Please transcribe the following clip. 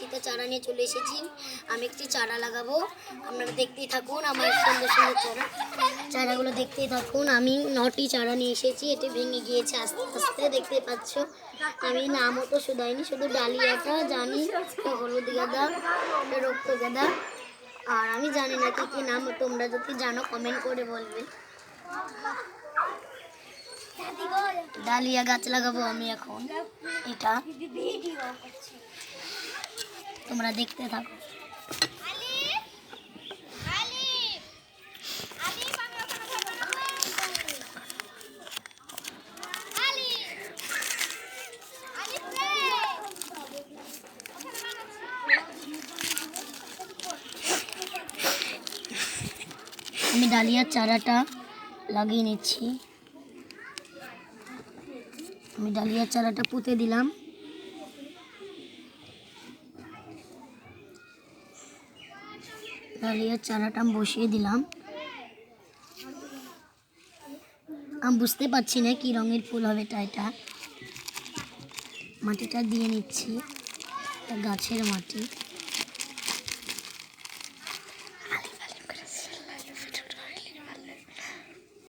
নার্সারিতে চারা নিয়ে চলে এসেছি। আমি একটি চারা লাগাবো, আপনারা দেখতেই থাকুন। আমার সুন্দর সুন্দর চারাগুলো দেখতেই থাকুন। আমি 9টি চারা নিয়ে এসেছি। এটি ভেঙে গিয়েছে আস্তে আস্তে, দেখতে পাচ্ছ। আমি নামও তো শুধাইনি, শুধু ডালিয়াটা জানি, হলুদ গাঁদা, রক্ত গাঁদা, আর আমি জানি না কি কি নাম। তোমরা যদি জানো কমেন্ট করে বলবে। ডালিয়া গাছ লাগাবো আমি এখন, এটা তোমরা দেখতে থাকো। আমি ডালিয়ার চারাটা লাগিয়ে নিচ্ছি। আমি ডালিয়ার চারাটা পুঁতে দিলাম। ডালিয়ার চারাটা আমি বসিয়ে দিলাম। আমি বুঝতে পারছি না কি রঙের ফুল হবে এটা। মাটিটা দিয়ে নিচ্ছি, গাছের মাটি।